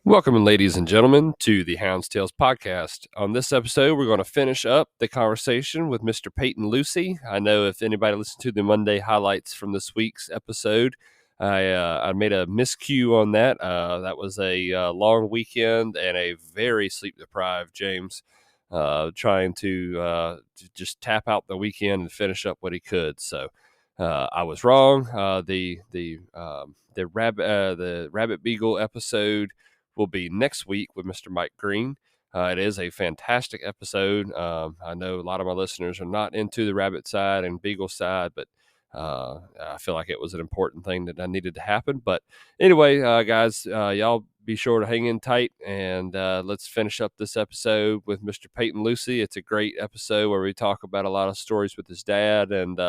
Welcome, ladies and gentlemen, to the Hound's Tales podcast. On this episode, we're going to finish up the conversation with Mr. Peyton Lucy. I know if anybody listened to the Monday highlights from this week's episode, I made a miscue on that. That was a long weekend and a very sleep-deprived James trying to just tap out the weekend and finish up what he could. So I was wrong. The Rabbit Beagle episode will be next week with Mr. Mike Green. It is a fantastic episode. I know a lot of my listeners are not into the rabbit side and beagle side, but I feel like it was an important thing that needed to happen. But anyway, guys, y'all be sure to hang in tight, and let's finish up this episode with Mr. Peyton Lucy. It's a great episode where we talk about a lot of stories with his dad and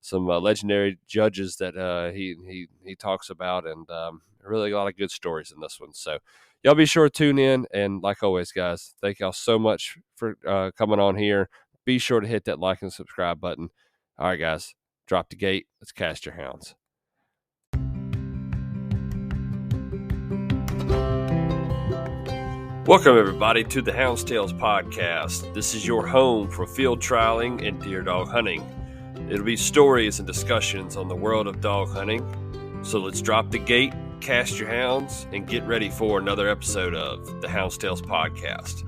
some legendary judges that he talks about, and really a lot of good stories in this one. So y'all be sure to tune in. And like always, guys, thank y'all so much for coming on here. Be sure to hit that like and subscribe button. All right, guys, drop the gate. Let's cast your hounds. Welcome, everybody, to the Hound's Tales podcast. This is your home for field trialing and deer dog hunting. It'll be stories and discussions on the world of dog hunting. So let's drop the gate, cast your hounds, and get ready for another episode of the Hound's Tales podcast.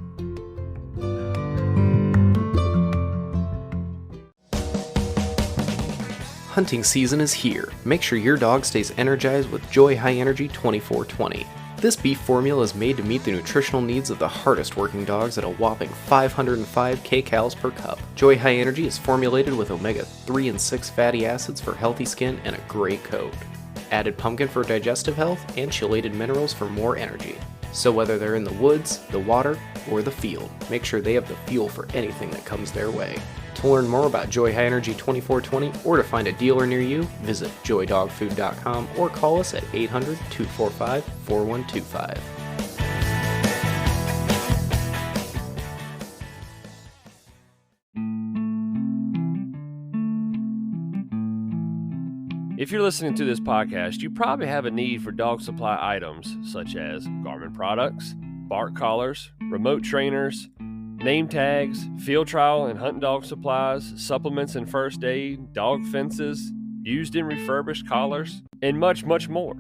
Hunting season is here. Make sure your dog stays energized with Joy High Energy 24/20. This beef formula is made to meet the nutritional needs of the hardest working dogs at a whopping 505 kcals per cup. Joy High Energy is formulated with omega-3 and 6 fatty acids for healthy skin and a great coat. Added pumpkin for digestive health and chelated minerals for more energy. So whether they're in the woods, the water, or the field, make sure they have the fuel for anything that comes their way. To learn more about Joy High Energy 24/20 or to find a dealer near you, visit joydogfood.com or call us at 800-245-4125. If you're listening to this podcast, you probably have a need for dog supply items such as Garmin products, bark collars, remote trainers, name tags, field trial and hunting dog supplies, supplements and first aid, dog fences, used and refurbished collars, and much, much more.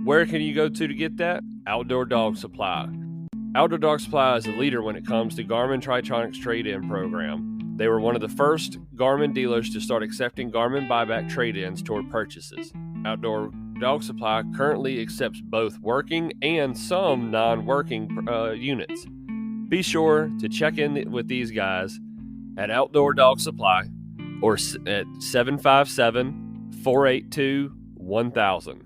Where can you go to get that? Outdoor Dog Supply. Outdoor Dog Supply is a leader when it comes to Garmin Tritronics trade-in program. They were one of the first Garmin dealers to start accepting Garmin buyback trade-ins toward purchases. Outdoor Dog Supply currently accepts both working and some non-working units. Be sure to check in with these guys at Outdoor Dog Supply or at 757-482-1000.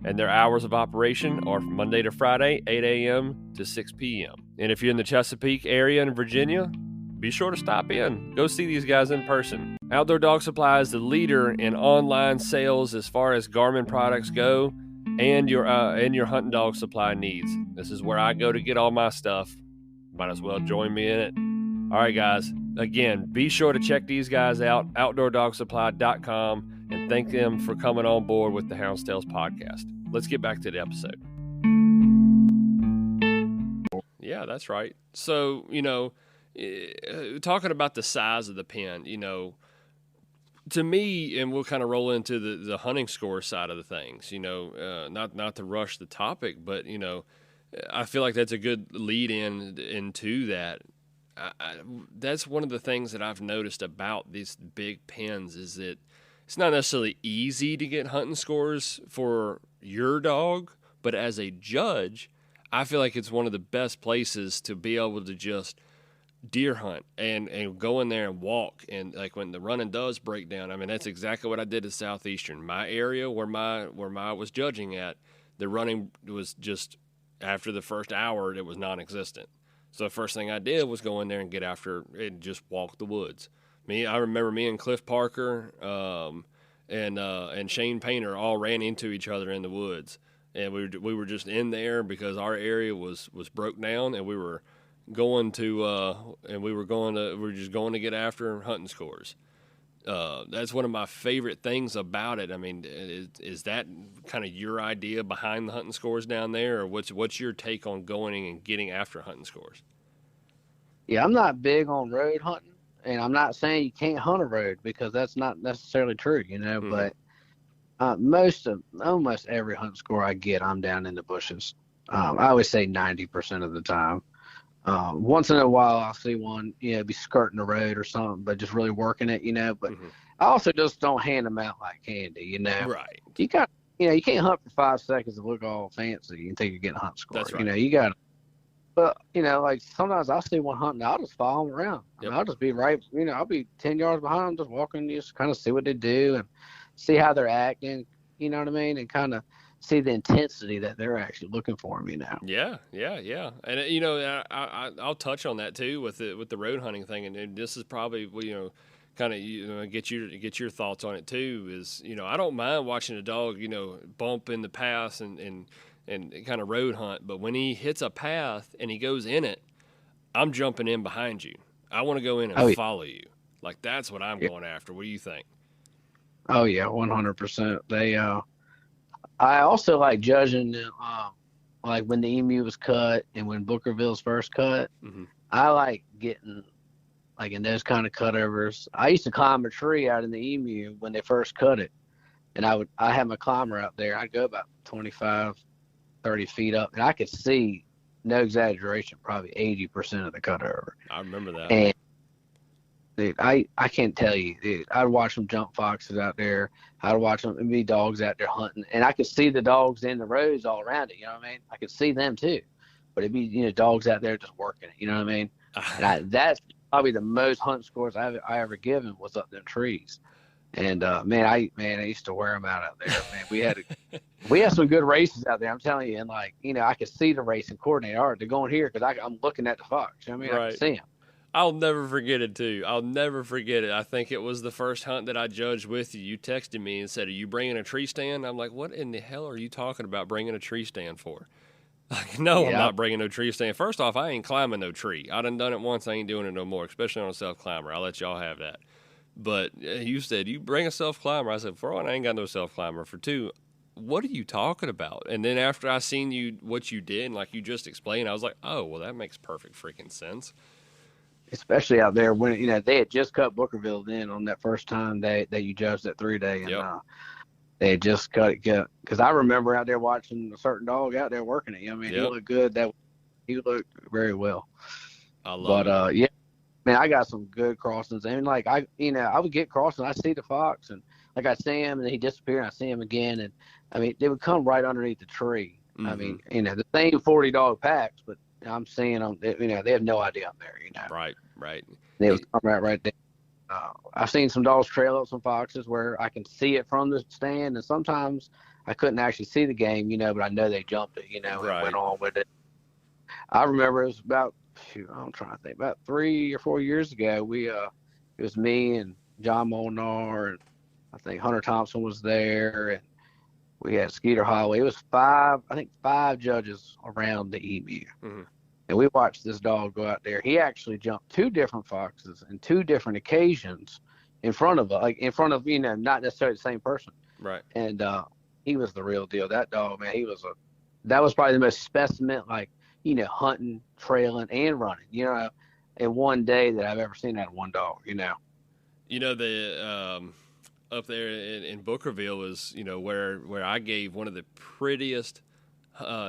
And their hours of operation are from Monday to Friday, 8 a.m. to 6 p.m. And if you're in the Chesapeake area in Virginia, be sure to stop in. Go see these guys in person. Outdoor Dog Supply is the leader in online sales as far as Garmin products go and your hunting dog supply needs. This is where I go to get all my stuff. Might as well join me in it. All right, guys. Again, be sure to check these guys out, outdoordogsupply.com, and thank them for coming on board with the Hound's Tales podcast. Let's get back to the episode. Yeah, that's right. So, talking about the size of the pen, to me, and we'll kind of roll into the hunting score side of the things, not to rush the topic, but, I feel like that's a good lead into that. That's one of the things that I've noticed about these big pens is that it's not necessarily easy to get hunting scores for your dog, but as a judge, I feel like it's one of the best places to be able to just deer hunt and go in there and walk. And like when the running does break down, I mean, that's exactly what I did at Southeastern. My area where I was judging at, the running was just, after the first hour, it was non-existent. So the first thing I did was go in there and get after it and just walk the woods. I remember me and Cliff Parker and Shane Painter all ran into each other in the woods, and we were just in there because our area was broke down, and we were just going to get after hunting scores. That's one of my favorite things about it. I mean, is that kind of your idea behind the hunting scores down there, or what's your take on going and getting after hunting scores? Yeah, I'm not big on road hunting, and I'm not saying you can't hunt a road because that's not necessarily true, Mm-hmm. But almost every hunt score I get, I'm down in the bushes. I would say 90% of the time. Once in a while, I'll see one, be skirting the road or something, but just really working it, But Mm-hmm. I also just don't hand them out like candy, Right. You got, you can't hunt for 5 seconds and look all fancy and think you're getting a hunt score. That's right. You got. But like sometimes I'll see one hunting, I'll just follow them around. Yep. I'll just be right, I'll be 10 yards behind them, just walking, just kind of see what they do and see how they're acting. You know what I mean? And kind of see the intensity that they're actually looking for me now. Yeah, and I'll touch on that too with the road hunting thing, and this is probably kind of get your thoughts on it too. Is I don't mind watching a dog bump in the pass and kind of road hunt, but when he hits a path and he goes in it, I'm jumping in behind you. I want to go in and follow you. Like that's what I'm going after. What do you think? Oh yeah, 100%. I also like judging, like when the emu was cut and when Bookerville's first cut. Mm-hmm. I like getting like in those kind of cutovers. I used to climb a tree out in the emu when they first cut it, and I had my climber out there. I'd go about 25, 30 feet up, and I could see, no exaggeration, probably 80% of the cutover. I remember that. And dude, I can't tell you, dude. I'd watch them jump foxes out there. I'd watch them be dogs out there hunting, and I could see the dogs in the rows all around it. You know what I mean? I could see them too, but it'd be dogs out there just working it. You know what I mean? And that's probably the most hunt scores I ever given was up them trees. And man, I used to wear them out there. Man, we had some good races out there. I'm telling you, and I could see the racing coordinator. All right, they're going here because I'm looking at the fox. You know what I mean? Right. I can see him. I'll never forget it, too. I'll never forget it. I think it was the first hunt that I judged with you. You texted me and said, "Are you bringing a tree stand?" I'm like, what in the hell are you talking about bringing a tree stand for? Like, no, I'm not bringing no tree stand. First off, I ain't climbing no tree. I done it once. I ain't doing it no more, especially on a self-climber. I'll let y'all have that. But you said, you bring a self-climber. I said, for one, I ain't got no self-climber. For two, what are you talking about? And then after I seen what you did, and like you just explained, I was like, oh, well, that makes perfect freaking sense. Especially out there when they had just cut Bookerville then on that first time that you judged that 3-day, and they had just cut it. Because I remember out there watching a certain dog out there working it. I mean, he looked good. He looked very well. I love it. Yeah, man, I got some good crossings. And I would get crossing. I see the fox, and I see him, and then he disappeared. And I see him again, and I mean, they would come right underneath the tree. Mm-hmm. I mean, the same 40 dog packs, but I'm seeing them. They have no idea I'm there. Right. They would come right there. I've seen some dogs trail up some foxes where I can see it from the stand, and sometimes I couldn't actually see the game, but I know they jumped it, and went on with it. I remember it was about, I'm trying to think, about 3 or 4 years ago. It was me and John Molnar, and I think Hunter Thompson was there, and we had Skeeter Holloway. It was five judges around the emu. Mm-hmm. And we watched this dog go out there. He actually jumped 2 different foxes in 2 different occasions in front of not necessarily the same person. Right. And he was the real deal. That dog, man, that was probably the most specimen, hunting, trailing, and running, in one day that I've ever seen out of one dog, The up there in Bookerville is, where I gave one of the prettiest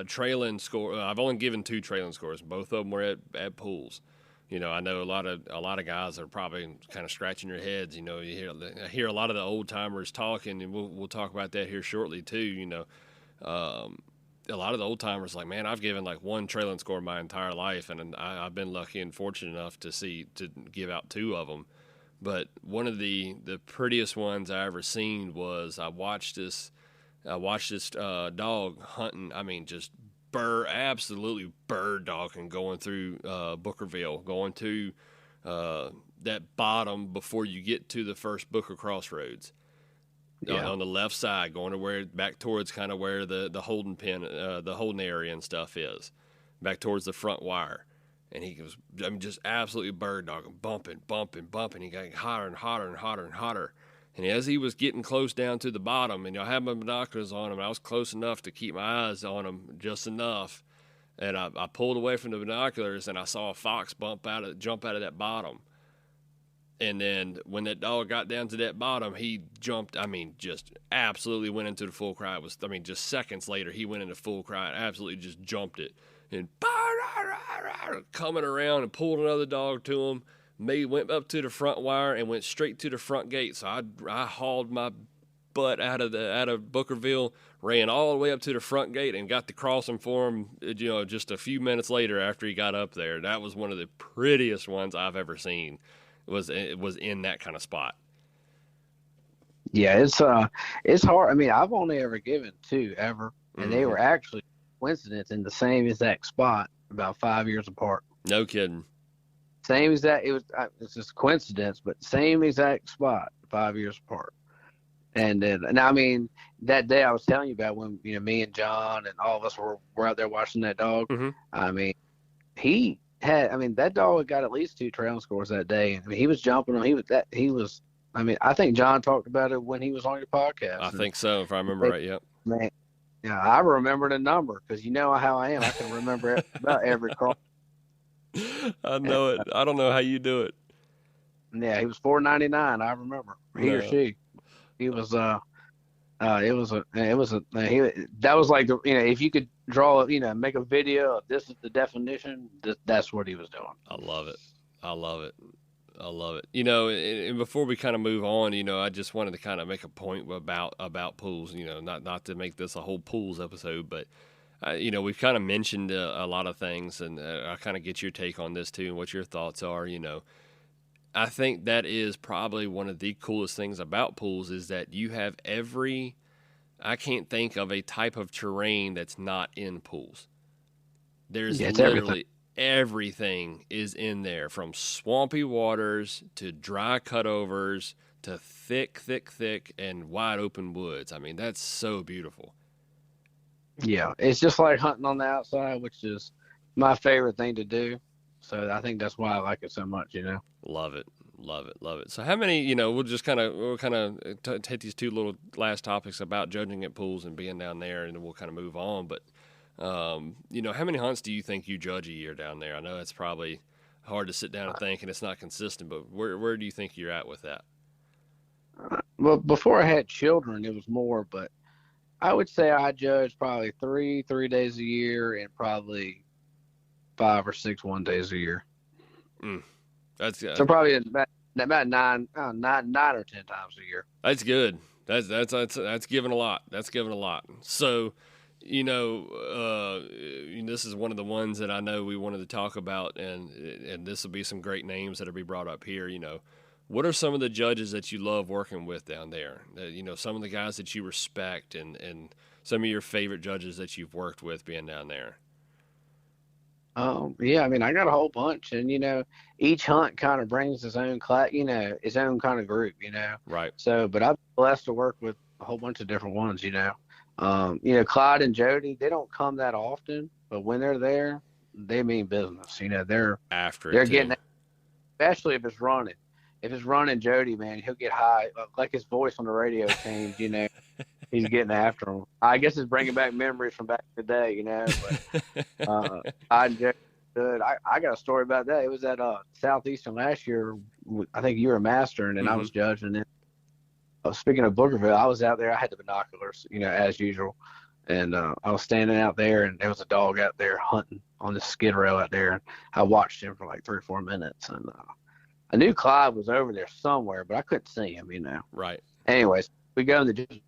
trailing score. I've only given 2 trailing scores. Both of them were at pools. I know a lot of guys are probably kind of scratching their heads. I hear a lot of the old timers talking, and we'll talk about that here shortly too. A lot of the old timers like, man, I've given like 1 trailing score my entire life, and I've been lucky and fortunate enough to give out 2 of them. But one of the prettiest ones I ever seen was I watched this dog hunting. I mean, just absolutely bird dogging going through Bookerville, going to that bottom before you get to the first Booker Crossroads. On the left side, going to back towards kind of where the holding pen, the holding area and stuff is, back towards the front wire. And he was, I mean, just absolutely bird dogging, bumping. He got hotter and hotter and hotter and hotter. And as he was getting close down to the bottom, and I had my binoculars on him, and I was close enough to keep my eyes on him just enough. And I pulled away from the binoculars, and I saw a fox jump out of that bottom. And then when that dog got down to that bottom, he jumped. I mean, just absolutely went into the full cry. Just seconds later, he went into full cry and absolutely just jumped it. And coming around and pulled another dog to him. Went up to the front wire and went straight to the front gate. So I hauled my butt out of Bookerville, ran all the way up to the front gate and got to cross him for him, just a few minutes later after he got up there. That was one of the prettiest ones I've ever seen. It was in that kind of spot. Yeah, it's hard. I mean, I've only ever given 2 ever, and they were actually coincidence in the same exact spot about 5 years apart. No kidding. Same exact. It's just coincidence, but same exact spot 5 years apart. And I mean, that day I was telling you about when me and John and all of us were out there watching that dog. Mm-hmm. I mean, that dog got at least 2 trailing scores that day. I mean, he was jumping on. I mean, I think John talked about it when he was on your podcast. I think so, if I remember right. Yep. Man, yeah, I remember the number because you know how I am. I can remember about every cross. I know it. I don't know how you do it. Yeah, he was $4.99. I remember he or she. He was. That was like if you could draw, make a video of this is the definition. That's what he was doing. I love it. And before we kind of move on, I just wanted to kind of make a point about pools. Not to make this a whole pools episode, but. We've kind of mentioned a lot of things, and I kind of get your take on this too and what your thoughts are. I think that is probably one of the coolest things about pools is that you have I can't think of a type of terrain that's not in pools. There's literally everything is in there, from swampy waters to dry cutovers to thick and wide open woods. I mean, that's so beautiful. Yeah, it's just like hunting on the outside, which is my favorite thing to do. So I think that's why I like it so much, Love it. So how many, we'll take these 2 little last topics about judging at pools and being down there, and then we'll kind of move on. But, how many hunts do you think you judge a year down there? I know it's probably hard to sit down and think, and it's not consistent, but where do you think you're at with that? Well, before I had children, it was more, but I would say I judge probably 3 days a year and probably 5 or 6 1-days a year. That's good. So probably about 9 or 10 times a year. That's good. That's given a lot. So, this is one of the ones that I know we wanted to talk about, and this will be some great names that'll be brought up here. What are some of the judges that you love working with down there? Some of the guys that you respect and some of your favorite judges that you've worked with being down there. Yeah, I mean, I got a whole bunch, and each hunt kind of brings his own his own kind of group, Right. So, but I'm blessed to work with a whole bunch of different ones, Clyde and Jody, they don't come that often, but when they're there, they mean business. They're getting, especially if it's running. If it's running Jody, man, he'll get high. Like his voice on the radio changed, He's getting after him. I guess it's bringing back memories from back in the day, But I got a story about that. It was at Southeastern last year. I think you were mastering, and I was judging it. Speaking of Bookerville, I was out there. I had the binoculars, as usual. And I was standing out there, and there was a dog out there hunting on the skid rail out there. And I watched him for like 3 or 4 minutes. And I knew Clyde was over there somewhere, but I couldn't see him, Right. Anyways, we go in the judging,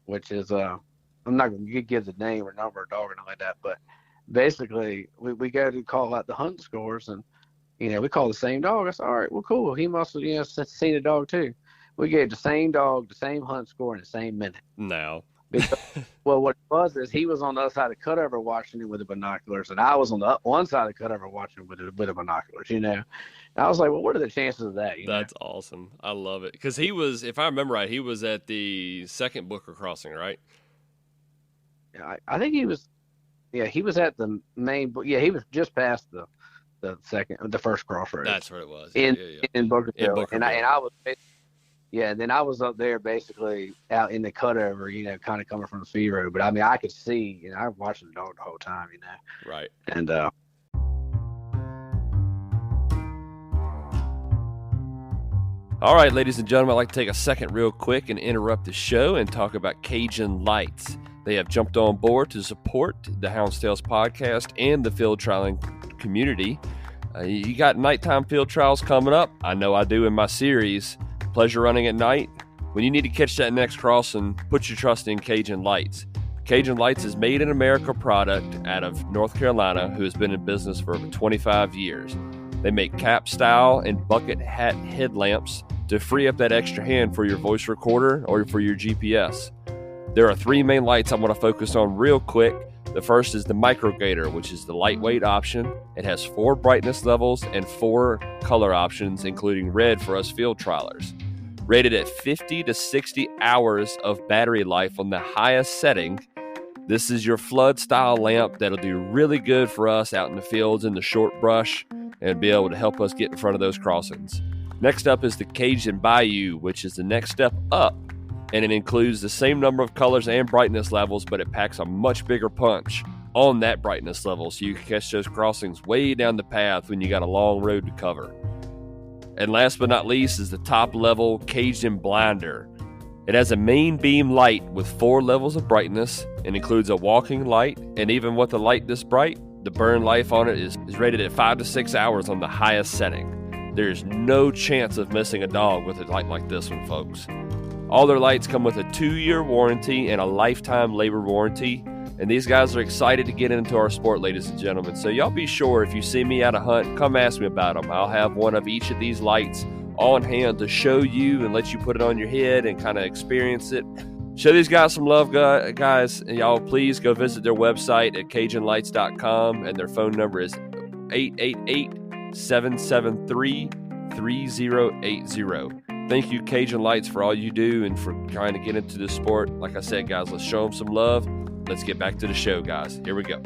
which is I'm not going to give the name or number of dog or nothing like that, but basically we go to call out the hunt scores, and we call the same dog. I said, all right, well, cool. He must have seen the dog too. We gave the same dog the same hunt score in the same minute. No. Because, well, what it was is he was on the other side of the cutover watching it with the binoculars, and I was on the one side of the cutover watching it with the binoculars. And I was like, well, what are the chances of that? That's awesome. I love it, because he was, if I remember right, he was at the second Booker crossing, right? Yeah, I think he was. Yeah, he was at the main. Yeah, he was just past the the first crossroads. That's what it was. In Bookerville. In Bookerville. And I was, then I was up there basically out in the cutover, kind of coming from the feed road. But I mean, I could see, I was watching the dog the whole time, Right. And all right, ladies and gentlemen, I'd like to take a second real quick and interrupt the show and talk about Cajun Lights. They have jumped on board to support the Hounds Tales podcast and the field trialing community. You got nighttime field trials coming up. I know I do in my series, Pleasure Running at Night. When you need to catch that next crossing, put your trust in Cajun Lights. Cajun Lights is made in America product out of North Carolina who has been in business for over 25 years. They make cap style and bucket hat headlamps to free up that extra hand for your voice recorder or for your GPS. There are 3 main lights I want to focus on real quick. The first is the Micro Gator, which is the lightweight option. It has 4 brightness levels and 4 color options, including red for us field trialers. Rated at 50 to 60 hours of battery life on the highest setting, this is your flood style lamp that'll do really good for us out in the fields in the short brush and be able to help us get in front of those crossings. Next up is the Cajun Bayou, which is the next step up, and it includes the same number of colors and brightness levels, but it packs a much bigger punch on that brightness level so you can catch those crossings way down the path when you got a long road to cover. And last but not least is the top level Cajun Blinder. It has a main beam light with 4 levels of brightness and includes a walking light, and even with a light this bright, the burn life on it is rated at 5 to 6 hours on the highest setting. There's no chance of missing a dog with a light like this one, folks. All their lights come with a 2-year warranty and a lifetime labor warranty, and these guys are excited to get into our sport, ladies and gentlemen. So y'all be sure if you see me at a hunt, come ask me about them. I'll have one of each of these lights on hand to show you and let you put it on your head and kind of experience it. Show these guys some love, guys. And y'all please go visit their website at CajunLights.com, and their phone number is 888-773-3080. Thank you, Cajun Lights, for all you do and for trying to get into this sport. Like I said, guys, let's show them some love. Let's get back to the show, guys. Here we go.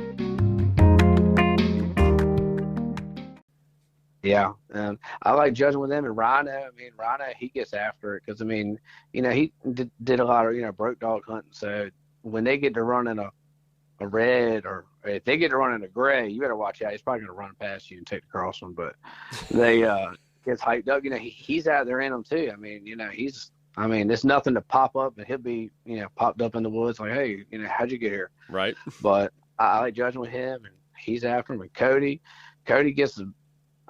Yeah, I like judging with them. And Rhino, he gets after it because, he did a lot of, broke dog hunting. So when they get to running a red, or if they get to running a gray, you better watch out. He's probably going to run past you and take the crossing. But they gets hyped up. He's out there in them too. There's nothing to pop up, and he'll be, popped up in the woods like, hey, how'd you get here? Right. But I like judging with him, and he's after him. And Cody gets the.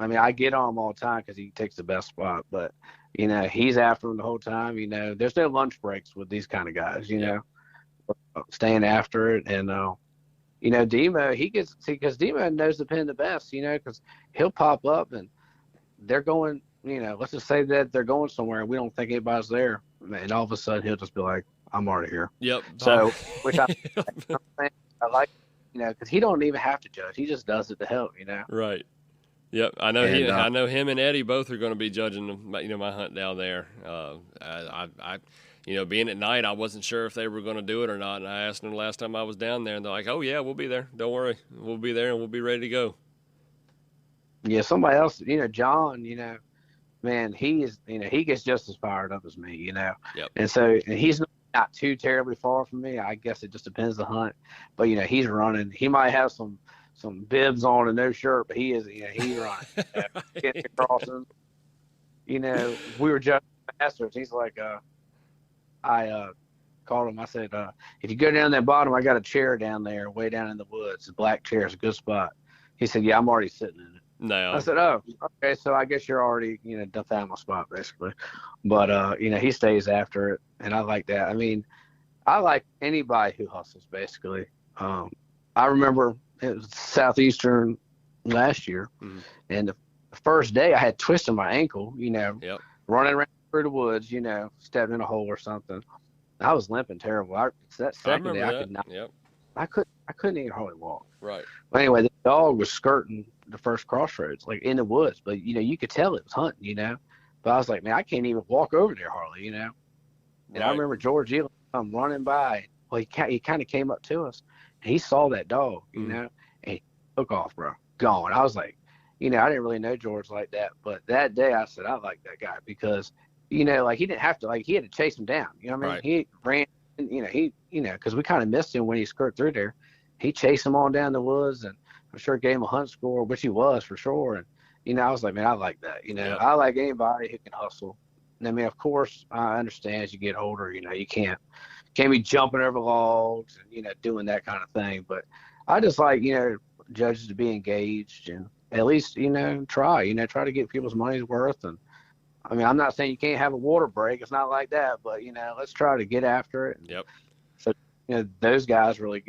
I get on him all the time because he takes the best spot, but, he's after him the whole time. There's no lunch breaks with these kind of guys, staying after it. And, Demo, because Demo knows the pen the best, because he'll pop up and they're going, let's just say that they're going somewhere and we don't think anybody's there. And all of a sudden he'll just be like, I'm already here. Yep. So, which I like, because he don't even have to judge. He just does it to help, Right. Yep, I know. I know him and Eddie both are going to be judging, my hunt down there. Being at night, I wasn't sure if they were going to do it or not. And I asked them the last time I was down there, and they're like, "Oh yeah, we'll be there. Don't worry, we'll be there and we'll be ready to go." Yeah, somebody else, John, man, he is, he gets just as fired up as me, Yep. And he's not too terribly far from me. I guess it just depends the hunt, but he's running. He might have some bibs on and no shirt, but he's running. Getting crossing. We were just masters. He's like, I called him. I said, if you go down that bottom, I got a chair down there, way down in the woods. A black chair is a good spot. He said, yeah, I'm already sitting in it. No. I said, oh, okay, so I guess you're already, done found my spot, basically. But, he stays after it, and I like that. I like anybody who hustles, basically. I remember it was Southeastern last year, and the first day I had twisted my ankle, Yep. running around through the woods, stepped in a hole or something. I was limping terrible. That second day I could not. Yep. I couldn't even hardly walk. Right. But anyway, the dog was skirting the first crossroads, like in the woods, but you could tell it was hunting, But I was like, man, I can't even walk over there hardly, And Right. I remember George Elam come running by. Well, he kind of came up to us. And he saw that dog, and he took off, bro. Gone. I was like, I didn't really know George like that, but that day I said I like that guy because, like he didn't have to, like he had to chase him down. You know what I mean? Right. He ran, because we kind of missed him when he skirted through there. He chased him on down the woods, and I'm sure gave him a hunt score, which he was for sure. And I was like, man, I like that. Yep. I like anybody who can hustle. And I mean, of course, I understand as you get older, you can't be jumping over logs and doing that kind of thing. But I just like judges to be engaged and at least try to get people's money's worth. And I mean, I'm not saying you can't have a water break. It's not like that, but let's try to get after it. Yep. So those guys really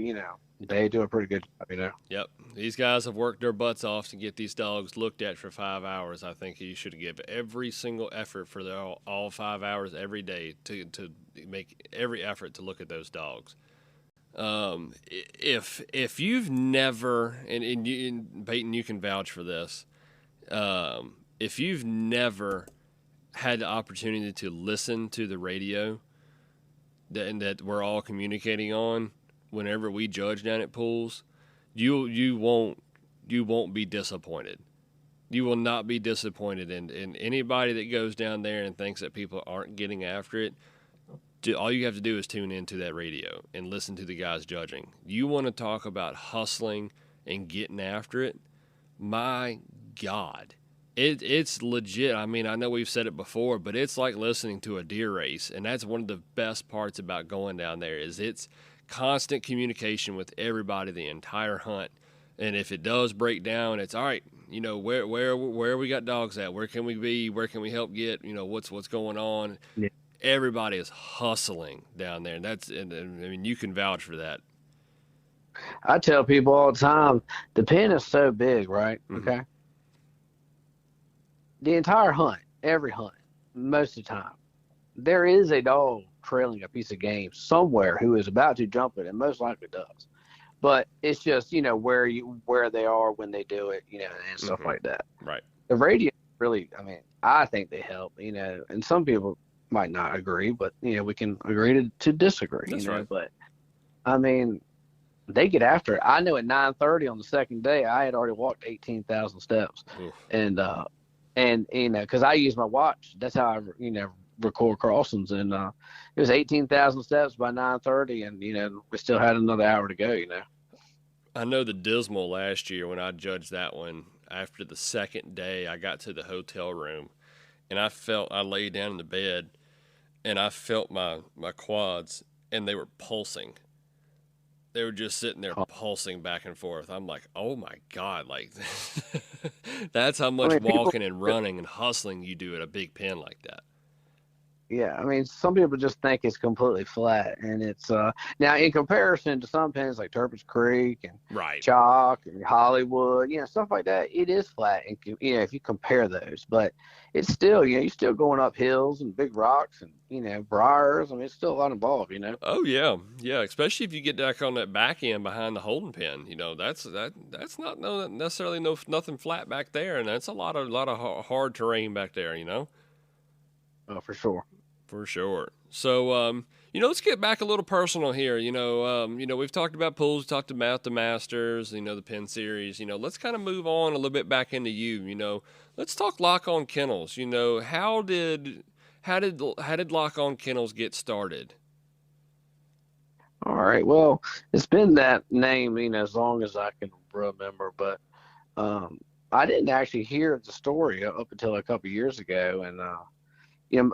they do a pretty good job. Yep. These guys have worked their butts off to get these dogs looked at for 5 hours. I think you should give every single effort for all 5 hours every day to make every effort to look at those dogs. If you've never, and Peyton, you can vouch for this, if you've never had the opportunity to listen to the radio that we're all communicating on whenever we judge down at pools, you won't be disappointed. You will not be disappointed in anybody that goes down there and thinks that people aren't getting after it. All you have to do is tune into that radio and listen to the guys judging. You want to talk about hustling and getting after it? My God. It's legit. I mean, I know we've said it before, but it's like listening to a deer race, and that's one of the best parts about going down there is it's constant communication with everybody the entire hunt. And if it does break down, it's all right. Where we got dogs at? Where can we be? Where can we help get? What's going on? Yeah. Everybody is hustling down there, and I mean, you can vouch for that. I tell people all the time, the pen is so big, right? Mm-hmm. Okay. The entire hunt, every hunt, most of the time, there is a dog trailing a piece of game somewhere who is about to jump it, and most likely does. But it's just where they are when they do it, and stuff Mm-hmm. like that. Right. The radio really, I mean, I think they help, and some people might not agree, but we can agree to disagree. That's right. But I mean, they get after it. I know at 9:30 on the second day, I had already walked 18,000 steps. Oof. And because I use my watch, that's how I record crossings, and it was 18,000 steps by 9:30, and we still had another hour to go. I know the Dismal last year when I judged that one. After the second day, I got to the hotel room, and I laid down in the bed, and I felt my quads, and they were pulsing. They were just sitting there pulsing back and forth. I'm like, oh my God, like that's how much walking and running and hustling you do at a big pen like that. Yeah, I mean, some people just think it's completely flat, and it's now in comparison to some pens like Turpin's Creek and Right. Chalk and Hollywood, stuff like that. It is flat, and if you compare those, but it's still, you're still going up hills and big rocks and briars. I mean, it's still a lot involved. Oh yeah, yeah. Especially if you get back on that back end behind the holding pin, that's not necessarily nothing flat back there, and that's a lot of hard terrain back there. Oh, for sure. For sure. So, let's get back a little personal here. We've talked about pools, talked about the Masters, the Penn Series. Let's kind of move on a little bit back into you. Let's talk Lock On Kennels. How did Lock On Kennels get started? All right. Well, it's been that name, as long as I can remember, but I didn't actually hear the story up until a couple of years ago, and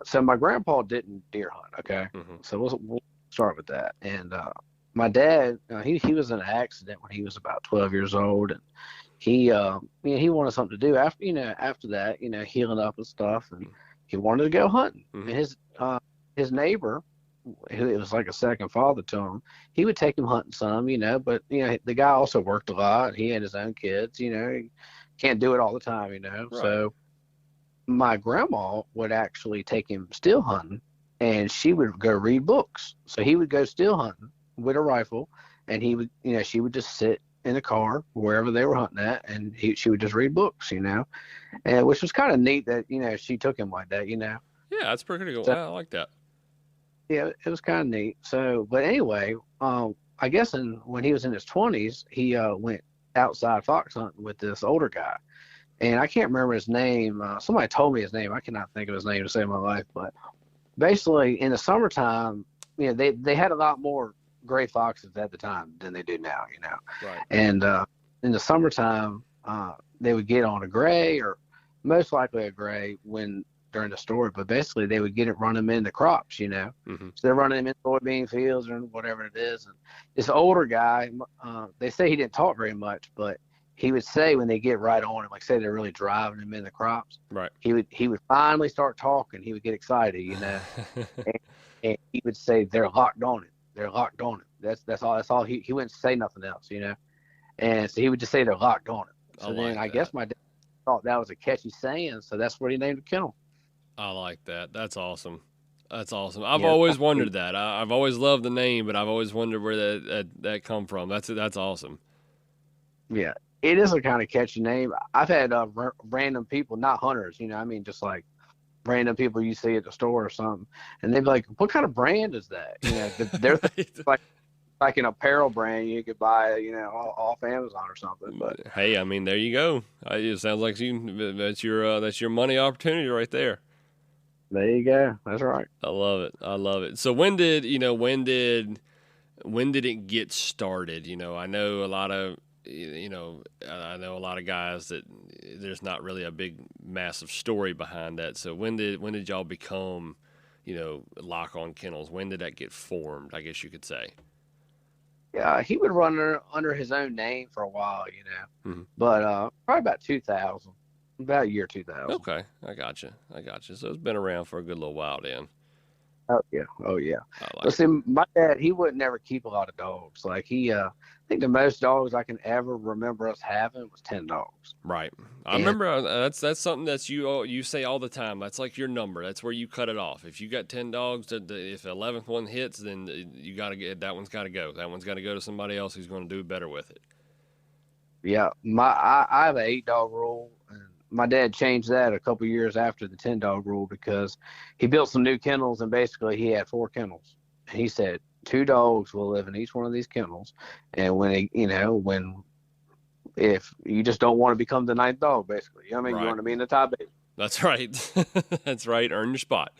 so my grandpa didn't deer hunt, okay? Mm-hmm. So we'll start with that. And my dad, he was in an accident when he was about 12 years old, and he wanted something to do after that, healing up and stuff, and he wanted to go hunting. Mm-hmm. And his neighbor, who it was like a second father to him, he would take him hunting some, but the guy also worked a lot. He had his own kids, he can't do it all the time, Right. So my grandma would actually take him still hunting, and she would go read books. So he would go still hunting with a rifle, and he would, she would just sit in the car wherever they were hunting at, and she would just read books, and which was kind of neat that she took him like that, Yeah, that's pretty cool. So, I like that. Yeah, it was kind of neat. So, but anyway, I guess when he was in his 20s, he went outside fox hunting with this older guy. and I can't remember his name. Somebody told me his name. I cannot think of his name to save my life. But basically, in the summertime, they had a lot more gray foxes at the time than they do now. Right. And in the summertime, they would get on a gray, or most likely a gray, during the story. But basically, they would get it, run them in the crops. Mm-hmm. So they're running them in soybean fields or whatever it is. And this older guy, they say he didn't talk very much, but he would say when they get right on him, like say they're really driving him in the crops, Right. he would finally start talking. He would get excited, and he would say they're locked on it. They're locked on it. That's all. He wouldn't say nothing else, And so he would just say they're locked on it. So then I guess my dad thought that was a catchy saying, so that's what he named the kennel. I like that. That's awesome. That's awesome. I've always wondered that. I've always loved the name, but I've always wondered where that come from. That's awesome. Yeah, it is a kind of catchy name. I've had random people, not hunters, just like random people you see at the store or something, and they'd be like, "What kind of brand is that?" They're like an apparel brand you could buy, off Amazon or something. But hey, I mean, there you go. It sounds like that's your money opportunity right there. There you go. That's right. I love it. I love it. So when did it get started? I know a lot of I know a lot of guys that there's not really a big massive story behind that. So when did y'all become, Lock On Kennels? When did that get formed, I guess you could say? Yeah, he would run under his own name for a while, Mm-hmm. But probably about 2000. About year 2000. Okay, I gotcha. So it's been around for a good little while then. Oh yeah. Like See, my dad, he would never keep a lot of dogs. Like I think the most dogs I can ever remember us having was 10 dogs. Right. I remember that's something that you say all the time. That's like your number. That's where you cut it off. If you got 10 dogs, if the 11th one hits, then you got to get that one's got to go. That one's got to go to somebody else who's going to do better with it. Yeah, I have an 8-dog rule. And my dad changed that a couple years after the 10-dog rule because he built some new kennels, and basically he had 4 kennels. And he said 2 dogs will live in each one of these kennels, and if you just don't want to become the 9th dog, basically, Right. You want to be in the top 8. That's right. That's right. Earn your spot.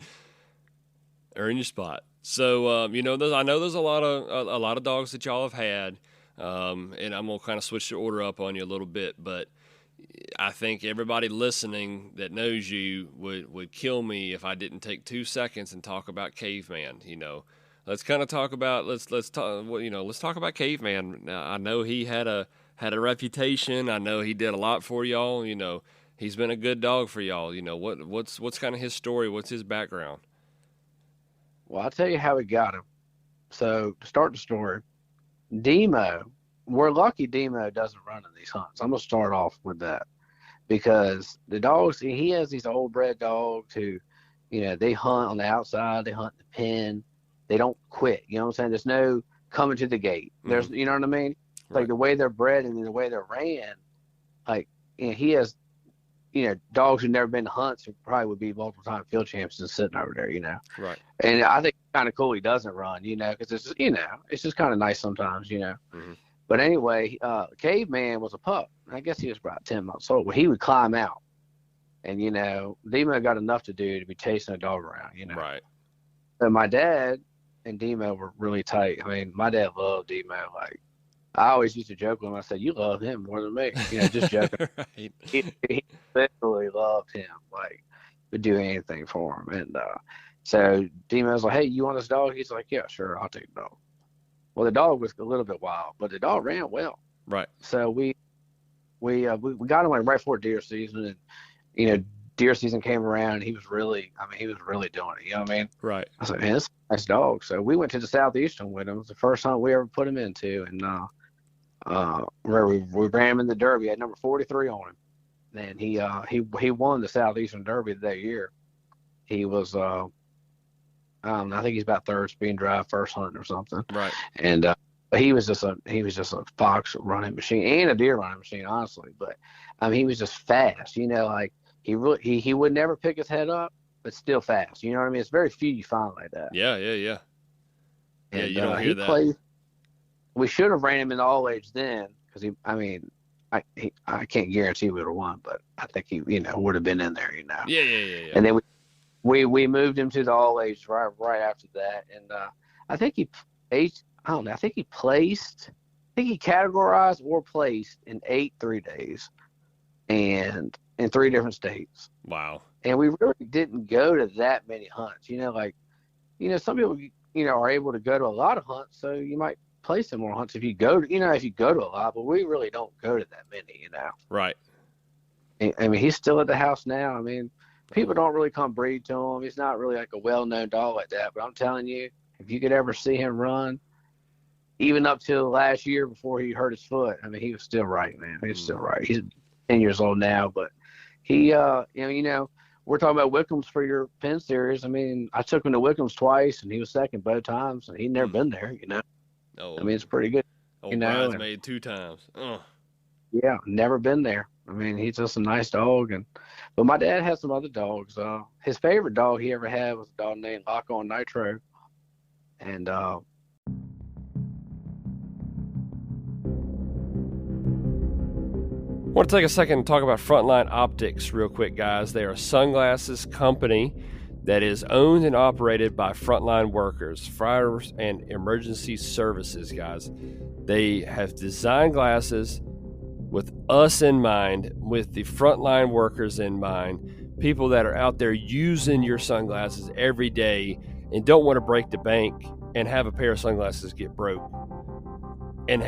So I know there's a lot of dogs that y'all have had, and I'm gonna kind of switch the order up on you a little bit, but I think everybody listening that knows you would kill me if I didn't take 2 seconds and talk about Caveman. Let's kind of talk about let's talk about Caveman. Now, I know he had a reputation. I know he did a lot for y'all. He's been a good dog for y'all. What's kind of his story? What's his background? Well, I'll tell you how we got him. So to start the story, Demo. We're lucky Demo doesn't run in these hunts. I'm going to start off with that because the dogs, he has these old bred dogs who, they hunt on the outside, they hunt in the pen, they don't quit. You know what I'm saying? There's no coming to the gate. There's, you know what I mean? Right. Like the way they're bred and the way they're ran, like, he has, dogs who've never been to hunts who probably would be multiple time field champions and sitting over there, Right. And I think it's kind of cool he doesn't run, because it's, it's just kind of nice sometimes, Mm-hmm. But anyway, Caveman was a pup. I guess he was about 10 months old. Well, he would climb out. And, Demo got enough to do to be chasing a dog around, Right. So my dad and Demo were really tight. I mean, my dad loved Demo. Like, I always used to joke with him. I said, you love him more than me. Just joking. Right. He literally loved him. Like, would do anything for him. And so Demo was like, hey, you want this dog? He's like, yeah, sure, I'll take the dog. Well, the dog was a little bit wild, but the dog ran well. Right. So we got him right before deer season, and deer season came around, and he was really doing it. You know what I mean? Right. I was like, man, this is a nice dog. So we went to the southeastern with him. It was the first hunt we ever put him into, and where we ran him in the Derby. He had number 43 on him, and he won the southeastern Derby that year. He was I think he's about third speed and drive first hunt or something. Right. And he was just a fox running machine and a deer running machine, honestly. But he was just fast. Like he would never pick his head up, but still fast. You know what I mean? It's very few you find like that. Yeah. And, you don't hear that. We should have ran him in all age then because I can't guarantee we would have won, but I think he would have been in there. Yeah. And then we moved him to the all age right after that, and I think I don't know. I think he placed. I think he categorized or placed in 8 3-days, and in 3 different states. Wow. And we really didn't go to that many hunts. Some people are able to go to a lot of hunts, so you might place in more hunts if you go to a lot. But we really don't go to that many. Right. I mean, he's still at the house now. I mean, people don't really come breed to him. He's not really like a well-known dog like that. But I'm telling you, if you could ever see him run, even up till last year before he hurt his foot, I mean, he was still right, man. He's still right. He's 10 years old now, but he, we're talking about Wickham's for your Penn series. I mean, I took him to Wickham's twice, and he was second both times, and he'd never been there. Oh, I mean, it's pretty good. Bridesmaid 2 times. Yeah, never been there. I mean, he's just a nice dog, but my dad had some other dogs. His favorite dog he ever had was a dog named Lock On Nitro, and I want to take a second and talk about Frontline Optics real quick, guys. They are a sunglasses company that is owned and operated by frontline workers, fires, and emergency services, guys. They have designed glasses with us in mind, with the frontline workers in mind, people that are out there using your sunglasses every day and don't want to break the bank and have a pair of sunglasses get broke and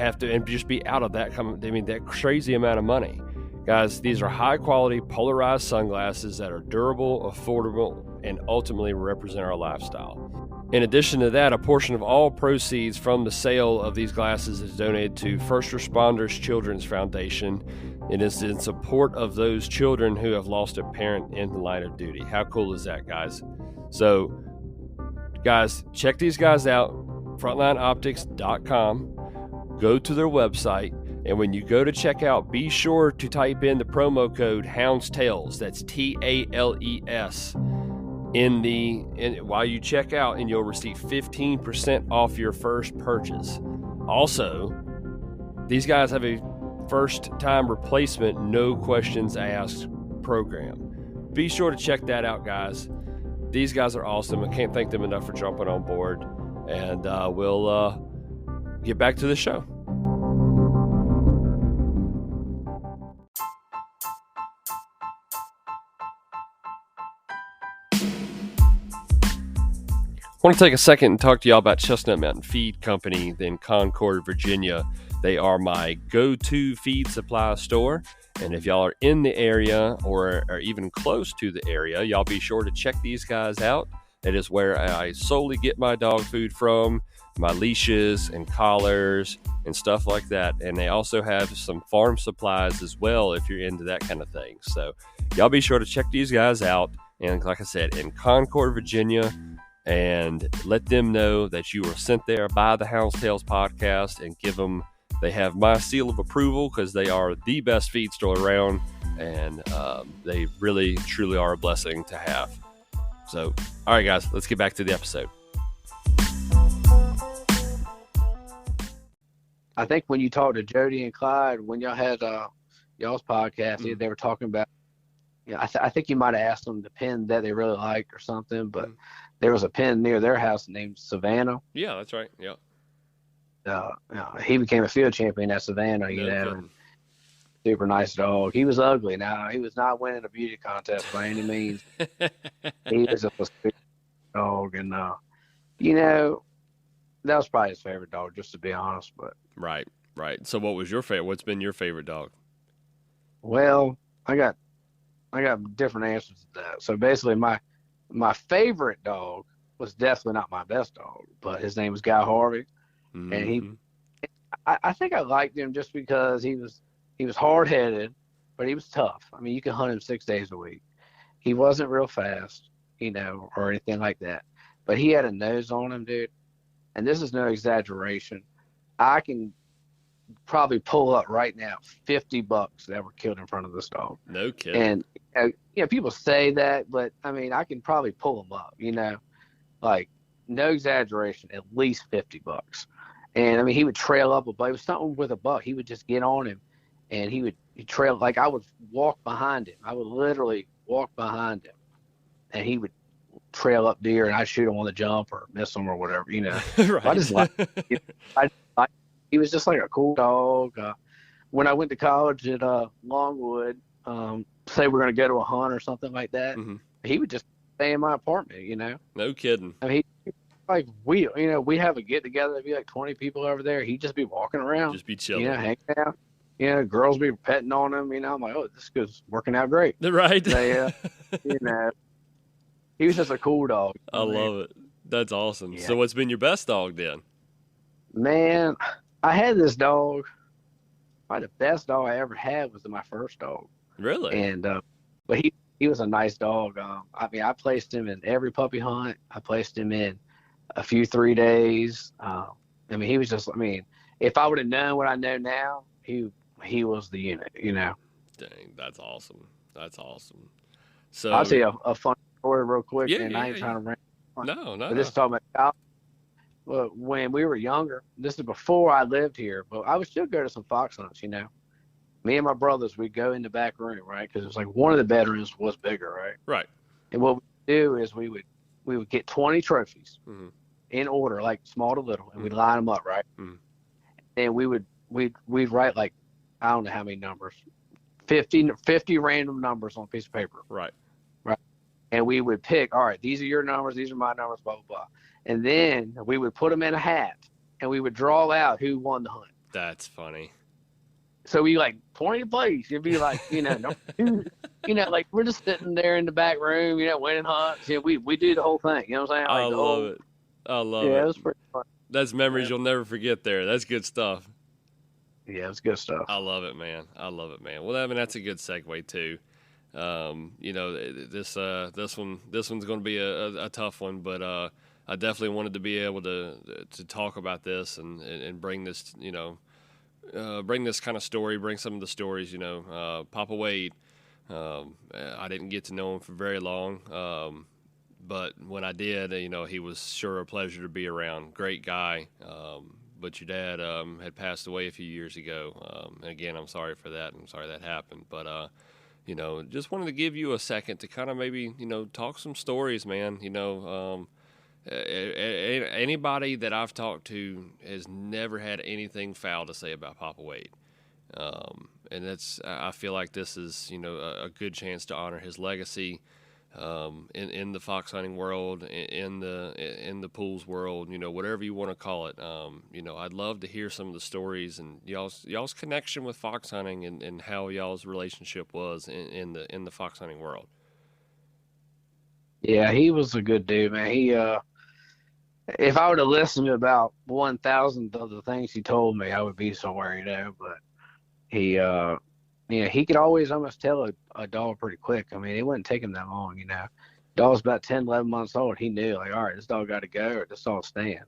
just be out of that that crazy amount of money. Guys, these are high quality polarized sunglasses that are durable, affordable, and ultimately represent our lifestyle. In addition to that, a portion of all proceeds from the sale of these glasses is donated to First Responders Children's Foundation. It is in support of those children who have lost a parent in the line of duty. How cool is that, guys? So, guys, check these guys out, frontlineoptics.com. Go to their website, and when you go to checkout, be sure to type in the promo code HoundsTales. That's TALES while you check out, and you'll receive 15% off your first purchase. Also, these guys have a first-time replacement, no questions asked program. Be sure to check that out, guys. These guys are awesome. I can't thank them enough for jumping on board, and we'll get back to the show. I want to take a second and talk to y'all about Chestnut Mountain Feed Company in Concord, Virginia. They are my go-to feed supply store. And if y'all are in the area or are even close to the area, y'all be sure to check these guys out. It is where I solely get my dog food from, my leashes and collars and stuff like that. And they also have some farm supplies as well if you're into that kind of thing. So y'all be sure to check these guys out. And like I said, in Concord, Virginia, and let them know that you were sent there by the Hounds Tales podcast, and they have my seal of approval because they are the best feed store around, and they really, truly are a blessing to have. So, all right, guys, let's get back to the episode. I think when you talked to Jody and Clyde, when y'all had y'all's podcast, they were talking about, I think you might have asked them the pen that they really liked or something, but there was a pen near their house named Savannah. Yeah, that's right. Yeah. He became a field champion at Savannah, and super nice dog. He was ugly. Now, he was not winning a beauty contest by any means. He was a super dog, and that was probably his favorite dog, just to be honest. But right. So, what was your favorite? What's been your favorite dog? Well, I got different answers to that. So basically, my favorite dog was definitely not my best dog, but his name was Guy Harvey, and I think I liked him just because he was hard headed, but he was tough. I mean, you could hunt him 6 days a week. He wasn't real fast, or anything like that, but he had a nose on him, dude. And this is no exaggeration. I can probably pull up right now 50 bucks that were killed in front of this dog. No kidding. And people say that, but I mean, I can probably pull them up, like no exaggeration, at least 50 bucks. And I mean, he would trail up a buck. It was something with a buck. He would just get on him and he trail, like I would walk behind him. I would literally walk behind him, and he would trail up deer, and I'd shoot him on the jump or miss him or whatever, you know. I Right. just like, he was just like a cool dog. When I went to college at Longwood, say we're going to go to a hunt or something like that, Hmm. he would just stay in my apartment, you know. No kidding. I mean, like we have a get together. There'd be like 20 people over there. He'd just be walking around, Just be you know, chilling. hanging out. You know, girls be petting on him. You know, I'm like, oh, this is working out great. Right. They, you know, he was just a cool dog. I love it. That's awesome. Yeah. So what's been your best dog then? Man, I had this dog. Probably the best dog I ever had was my first dog. Really? And but he was a nice dog. I mean, I placed him in every puppy hunt. I placed him in a few 3 days. I mean, he was just. I mean, if I would have known what I know now, he was the unit. You know. Dang, that's awesome. That's awesome. So I'll tell you a funny story real quick, Yeah, and yeah, I ain't trying to rant. no, But this is talking about college. Well, when we were younger, this is before I lived here, but I would still go to some fox hunts, you know. Me and my brothers, we'd go in the back room, right? Because it was like one of the bedrooms was bigger, right? Right. And what we do is we would get 20 trophies Mm-hmm. in order, like small to little, and we'd line them up, right? Mhm. And we'd write like, I don't know how many numbers, 50 random numbers on a piece of paper. Right. And we would pick, all right, these are your numbers, these are my numbers, blah, blah, blah. And then we would put them in a hat, and we would draw out who won the hunt. That's funny. So we like 20 plays. It'd be like, you know, you know, like we're just sitting there in the back room, you know, winning hunts. You know, we do the whole thing. You know what I'm saying? Like I love it. I love it. Yeah, it was pretty fun. That's memories you'll never forget there. That's good stuff. Yeah, it was good stuff. I love it, man. I love it, man. Well, I mean, that's a good segue too. You know, this one's going to be a tough one, but I definitely wanted to be able to talk about this and bring this, you know, bring this kind of story, bring some of the stories. You know, Papa Wade. I didn't get to know him for very long, but when I did, you know, he was sure a pleasure to be around. Great guy. But your dad had passed away a few years ago. And again, I'm sorry for that. I'm sorry that happened. But, you know, just wanted to give you a second to kind of maybe, you know, talk some stories, man. You know, anybody that I've talked to has never had anything foul to say about Papa Wade. And I feel like this is, you know, a good chance to honor his legacy. In the fox hunting world, in the pools world, you know, whatever you want to call it. You know, I'd love to hear some of the stories and y'all's connection with fox hunting and how y'all's relationship was in the fox hunting world. Yeah, he was a good dude, man. He if I would have listened to about 1,000th of the things he told me, I would be somewhere, you know. But he you know, he could always almost tell a dog pretty quick. I mean, it wouldn't take him that long, you know. Dog's about 10, 11 months old. He knew, like, all right, this dog got to go or this dog's staying.